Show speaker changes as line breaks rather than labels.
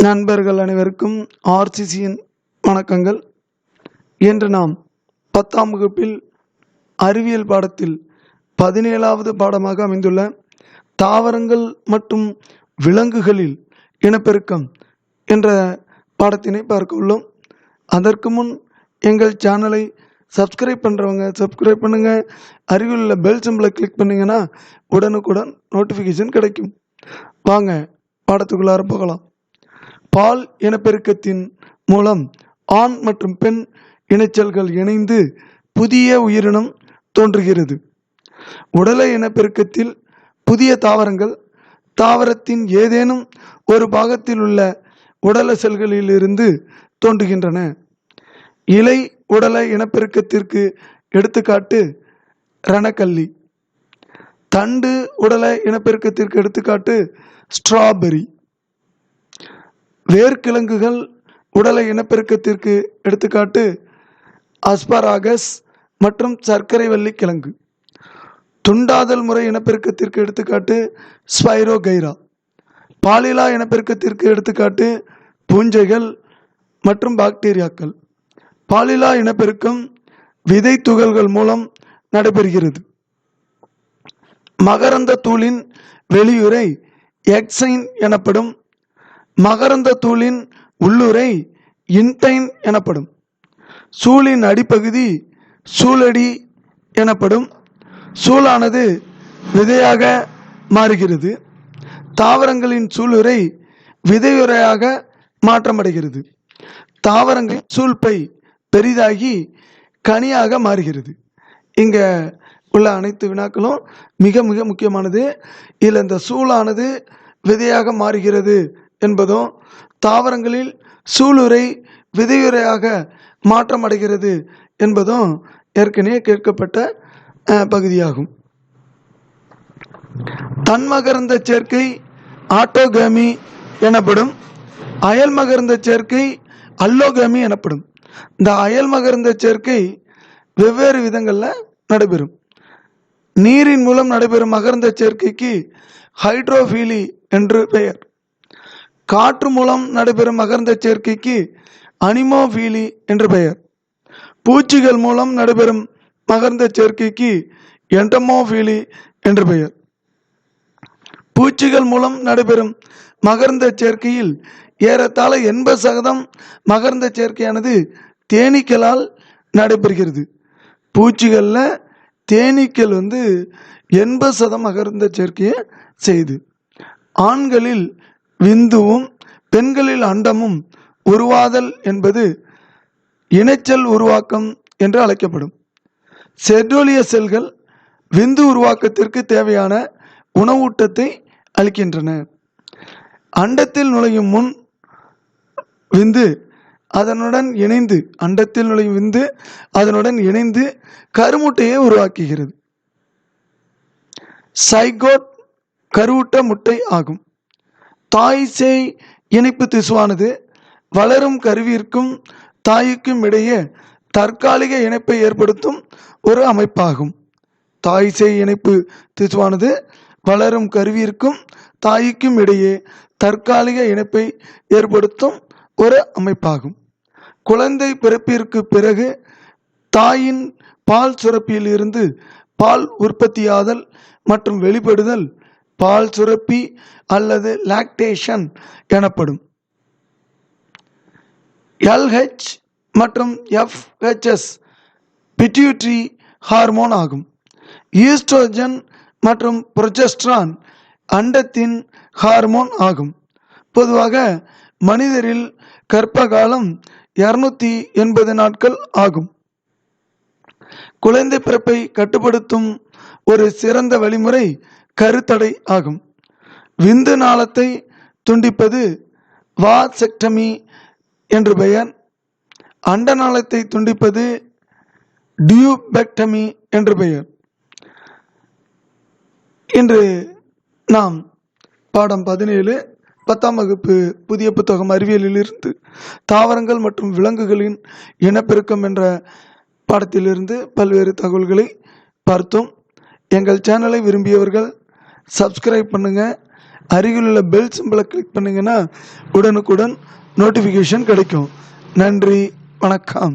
நண்பர்கள் அனைவருக்கும் ஆர்சிசியின் வணக்கங்கள். இன்று நாம் 10ஆம் வகுப்பில் அறிவியல் பாடத்தில் 17வது பாடமாக அமைந்துள்ள தாவரங்கள் மற்றும் விலங்குகளில் இனப்பெருக்கம் என்ற பாடத்தினை பார்க்க உள்ளோம். அதற்கு முன் எங்கள் சேனலை சப்ஸ்கிரைப் பண்ணுறவங்க சப்ஸ்கிரைப் பண்ணுங்கள். அருகில் உள்ள பெல் சிம்பிளை கிளிக் பண்ணிங்கன்னா உடனுக்குடன் நோட்டிஃபிகேஷன் கிடைக்கும். வாங்க பாடத்துக்குள்ளார போகலாம். பால் இனப்பெருக்கத்தின் மூலம் ஆண் மற்றும் பெண் இணைச்சல்கள் இணைந்து புதிய உயிரினம் தோன்றுகிறது. உடலை இனப்பெருக்கத்தில் புதிய தாவரங்கள் தாவரத்தின் ஏதேனும் ஒரு பாகத்தில் உள்ள உடல செல்களிலிருந்து தோன்றுகின்றன. இலை உடல இனப்பெருக்கத்திற்கு எடுத்துக்காட்டு ரணக்கல்லி. தண்டு உடல இனப்பெருக்கத்திற்கு எடுத்துக்காட்டு ஸ்ட்ராபெரி. வேர்க்கிழங்குகள் உடலை இனப்பெருக்கத்திற்கு எடுத்துக்காட்டு அஸ்பராகஸ் மற்றும் சர்க்கரை வள்ளி கிழங்கு. துண்டாதல் முறை இனப்பெருக்கத்திற்கு எடுத்துக்காட்டு ஸ்பைரோகைரா. பாலிலா இனப்பெருக்கத்திற்கு எடுத்துக்காட்டு பூஞ்சைகள் மற்றும் பாக்டீரியாக்கள். பாலிலா இனப்பெருக்கம் விதை துகள்கள் மூலம் நடைபெறுகிறது. மகரந்த தூளின் வெளியுறை எக்ஸைன் எனப்படும். மகரந்த தூளின் உள்ளுறை இன்டைன் எனப்படும். சூழின் அடிப்பகுதி சூழடி எனப்படும். சூழானது விதையாக மாறுகிறது. தாவரங்களின் சூளுரை விதையுறையாக மாற்றமடைகிறது. தாவரங்களின் சூழ்பை பெரிதாகி கனியாக மாறுகிறது. இங்கே உள்ள அனைத்து வினாக்களும் மிக மிக முக்கியமானது. இதில் இந்த சூழானது விதையாக மாறுகிறது என்பதும் தாவரங்களில் சூளுரை விதையுறையாக மாற்றமடைகிறது என்பதும் ஏற்கனவே கேட்கப்பட்ட பகுதியாகும். தன்மகரந்த சேர்க்கை ஆட்டோகேமி எனப்படும். அயல் மகரந்த சேர்க்கை அல்லோகேமி எனப்படும். இந்த அயல் மகரந்த சேர்க்கை வெவ்வேறு விதங்களில் நடைபெறும். நீரின் மூலம் நடைபெறும் மகரந்த சேர்க்கைக்கு ஹைட்ரோஃபீலி என்று பெயர். காற்று மூலம் நடைபெறும் மகரந்த சேர்க்கைக்கு அனிமோஃபீலி என்று பெயர். பூச்சிகள் மூலம் நடைபெறும் மகரந்த சேர்க்கைக்கு என்டமோஃபீலி என்று பெயர். பூச்சிகள் மூலம் நடைபெறும் மகரந்த சேர்க்கையில் ஏறத்தாழ 80% மகரந்த சேர்க்கையானது தேனீக்களால் நடைபெறுகிறது. பூச்சிகளில் தேனீக்கள் 80% மகரந்த சேர்க்கையை செய்து. ஆண்களில் விந்துவும் பெண்களில் அண்டமும் உருவாதல் என்பது இணைச்சல் உருவாக்கம் என்று அழைக்கப்படும். செர்டோலிய செல்கள் விந்து உருவாக்கத்திற்கு தேவையான உணவூட்டத்தை அளிக்கின்றன. அண்டத்தில் நுழையும் முன் விந்து அதனுடன் இணைந்து அண்டத்தில் நுழையும் விந்து அதனுடன் இணைந்து கருமுட்டையை உருவாக்குகிறது. சைகோட் கருவுட்ட முட்டை ஆகும். தாய் சேய் இணைப்பு திசுவானது வளரும் கருவிற்கும் தாய்க்கும் இடையே தற்காலிக இணைப்பை ஏற்படுத்தும் ஒரு அமைப்பாகும். தாய் சேய் இணைப்பு திசுவானது வளரும் கருவிற்கும் தாய்க்கும் இடையே தற்காலிக இணைப்பை ஏற்படுத்தும் ஒரு அமைப்பாகும். குழந்தை பிறப்பிற்கு பிறகு தாயின் பால் சுரப்பியில் இருந்து பால் உற்பத்தியாதல் மற்றும் வெளிப்படுதல் பால் சுரப்பி அல்லது லாக்டேஷன் எனப்படும். LH மற்றும் FHS பிட்யூட்டரி ஹார்மோன் ஆகும். ஈஸ்ட்ரோஜன் மற்றும் புரோஜெஸ்டரான் அண்டத்தின் ஹார்மோன் ஆகும். பொதுவாக மனிதரில் கர்ப்பகாலம் 280 நாட்கள் ஆகும். குழந்தை பிறப்பை கட்டுப்படுத்தும் ஒரு சிறந்த வழிமுறை கருத்தடை ஆகும். விந்து நாளத்தை துண்டிப்பது வாசெக்டமி என்று பெயர். அண்ட நாளத்தை துண்டிப்பது டியூபெக்டமி என்று பெயர். இன்று நாம் பாடம் 17 10ஆம் வகுப்பு புதிய புத்தகம் அறிவியலிலிருந்து தாவரங்கள் மற்றும் விலங்குகளின் இனப்பெருக்கம் என்ற பாடத்திலிருந்து பல்வேறு தகவல்களை பார்த்தோம். எங்கள் சேனலை விரும்பியவர்கள் சப்ஸ்கிரைப் பண்ணுங்கள். அருகில் உள்ள பெல் சிம்பிளை கிளிக் பண்ணிங்கன்னா உடனுக்குடன் நோட்டிஃபிகேஷன் கிடைக்கும். நன்றி, வணக்கம்.